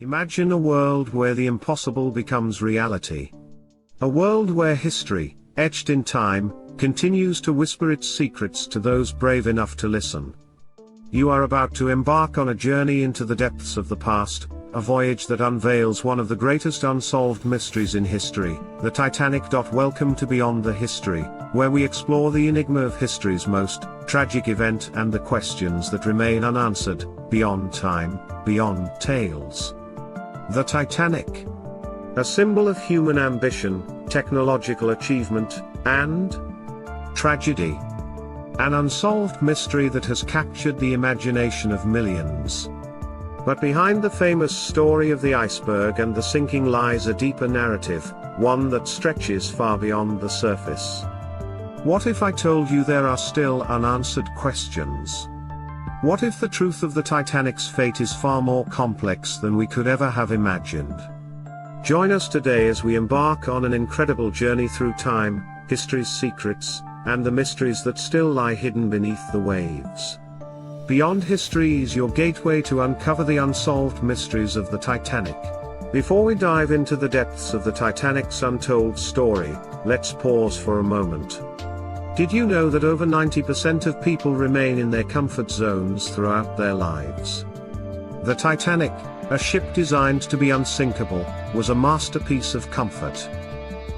Imagine a world where the impossible becomes reality. A world where history, etched in time, continues to whisper its secrets to those brave enough to listen. You are about to embark on a journey into the depths of the past, a voyage that unveils one of the greatest unsolved mysteries in history, the Titanic. Welcome to Beyond the History, where we explore the enigma of history's most tragic event and the questions that remain unanswered, beyond time, beyond tales. The Titanic. A symbol of human ambition, technological achievement, and tragedy. An unsolved mystery that has captured the imagination of millions. But behind the famous story of the iceberg and the sinking lies a deeper narrative, one that stretches far beyond the surface. What if I told you there are still unanswered questions? What if the truth of the Titanic's fate is far more complex than we could ever have imagined? Join us today as we embark on an incredible journey through time, history's secrets, and the mysteries that still lie hidden beneath the waves. Beyond History is your gateway to uncover the unsolved mysteries of the Titanic. Before we dive into the depths of the Titanic's untold story, let's pause for a moment. Did you know that over 90% of people remain in their comfort zones throughout their lives? The Titanic, a ship designed to be unsinkable, was a masterpiece of comfort.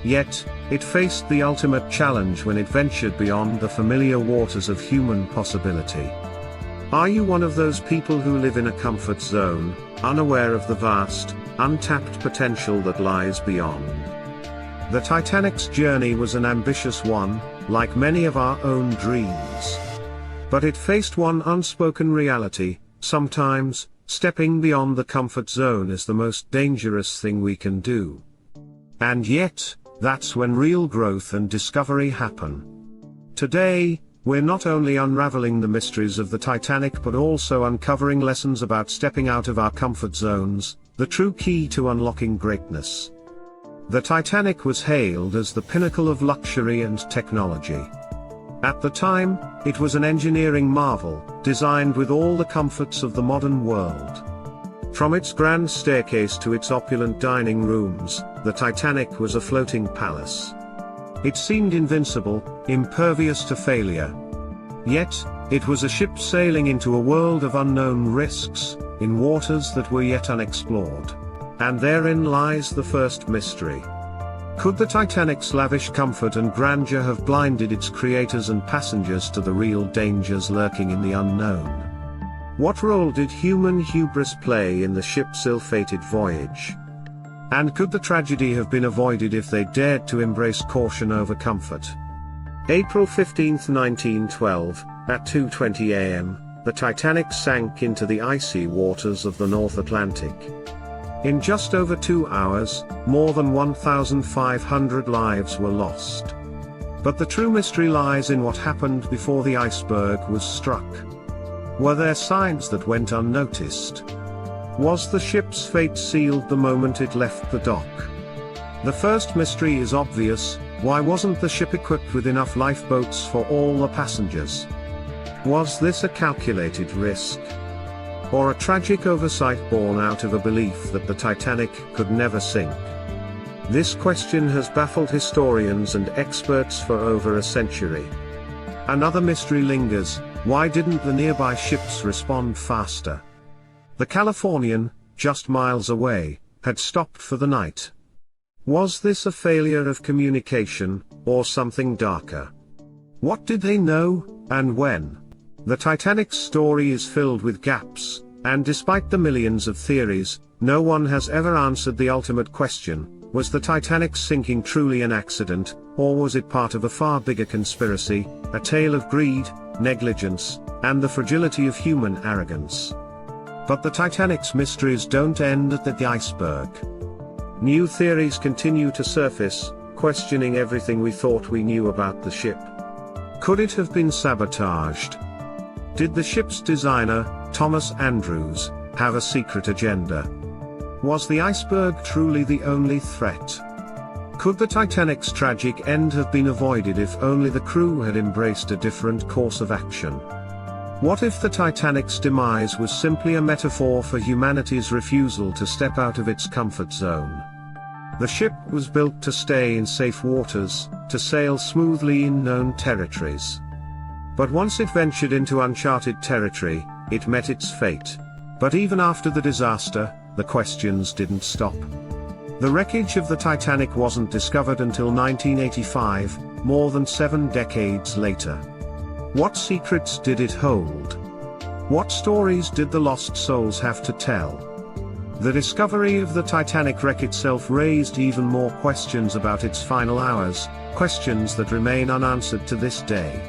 Yet, it faced the ultimate challenge when it ventured beyond the familiar waters of human possibility. Are you one of those people who live in a comfort zone, unaware of the vast, untapped potential that lies beyond? The Titanic's journey was an ambitious one, like many of our own dreams. But it faced one unspoken reality: sometimes, stepping beyond the comfort zone is the most dangerous thing we can do. And yet, that's when real growth and discovery happen. Today, we're not only unraveling the mysteries of the Titanic but also uncovering lessons about stepping out of our comfort zones, the true key to unlocking greatness. The Titanic was hailed as the pinnacle of luxury and technology. At the time, it was an engineering marvel, designed with all the comforts of the modern world. From its grand staircase to its opulent dining rooms, the Titanic was a floating palace. It seemed invincible, impervious to failure. Yet, it was a ship sailing into a world of unknown risks, in waters that were yet unexplored. And therein lies the first mystery. Could the Titanic's lavish comfort and grandeur have blinded its creators and passengers to the real dangers lurking in the unknown? What role did human hubris play in the ship's ill-fated voyage? And could the tragedy have been avoided if they dared to embrace caution over comfort? April 15, 1912, at 2:20 a.m., the Titanic sank into the icy waters of the North Atlantic. In just over 2 hours, more than 1,500 lives were lost. But the true mystery lies in what happened before the iceberg was struck. Were there signs that went unnoticed? Was the ship's fate sealed the moment it left the dock? The first mystery is obvious: why wasn't the ship equipped with enough lifeboats for all the passengers? Was this a calculated risk? Or a tragic oversight born out of a belief that the Titanic could never sink? This question has baffled historians and experts for over a century. Another mystery lingers: why didn't the nearby ships respond faster? The Californian, just miles away, had stopped for the night. Was this a failure of communication, or something darker? What did they know, and when? The Titanic's story is filled with gaps, and despite the millions of theories, no one has ever answered the ultimate question: was the Titanic's sinking truly an accident, or was it part of a far bigger conspiracy, a tale of greed, negligence, and the fragility of human arrogance? But the Titanic's mysteries don't end at the iceberg. New theories continue to surface, questioning everything we thought we knew about the ship. Could it have been sabotaged? Did the ship's designer, Thomas Andrews, have a secret agenda? Was the iceberg truly the only threat? Could the Titanic's tragic end have been avoided if only the crew had embraced a different course of action? What if the Titanic's demise was simply a metaphor for humanity's refusal to step out of its comfort zone? The ship was built to stay in safe waters, to sail smoothly in known territories. But once it ventured into uncharted territory, it met its fate. But even after the disaster, the questions didn't stop. The wreckage of the Titanic wasn't discovered until 1985, more than 7 decades later. What secrets did it hold? What stories did the lost souls have to tell? The discovery of the Titanic wreck itself raised even more questions about its final hours, questions that remain unanswered to this day.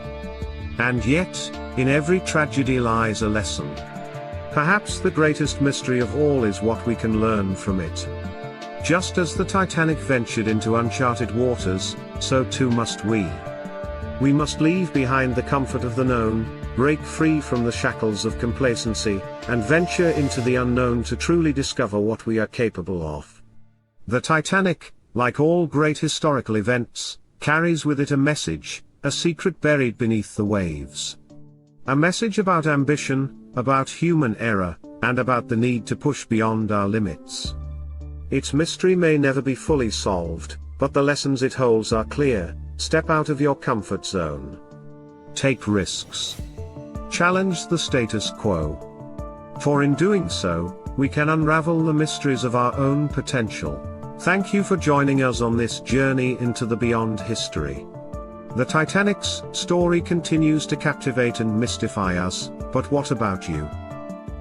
And yet, in every tragedy lies a lesson. Perhaps the greatest mystery of all is what we can learn from it. Just as the Titanic ventured into uncharted waters, so too must we. We must leave behind the comfort of the known, break free from the shackles of complacency, and venture into the unknown to truly discover what we are capable of. The Titanic, like all great historical events, carries with it a message, a secret buried beneath the waves. A message about ambition, about human error, and about the need to push beyond our limits. Its mystery may never be fully solved, but the lessons it holds are clear. Step out of your comfort zone. Take risks. Challenge the status quo. For in doing so, we can unravel the mysteries of our own potential. Thank you for joining us on this journey into the beyond history. The Titanic's story continues to captivate and mystify us, but what about you?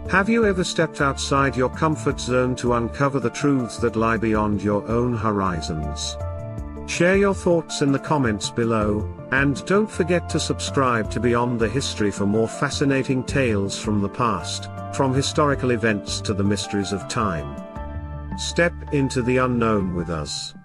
Have you ever stepped outside your comfort zone to uncover the truths that lie beyond your own horizons? Share your thoughts in the comments below, and don't forget to subscribe to Beyond the History for more fascinating tales from the past, from historical events to the mysteries of time. Step into the unknown with us.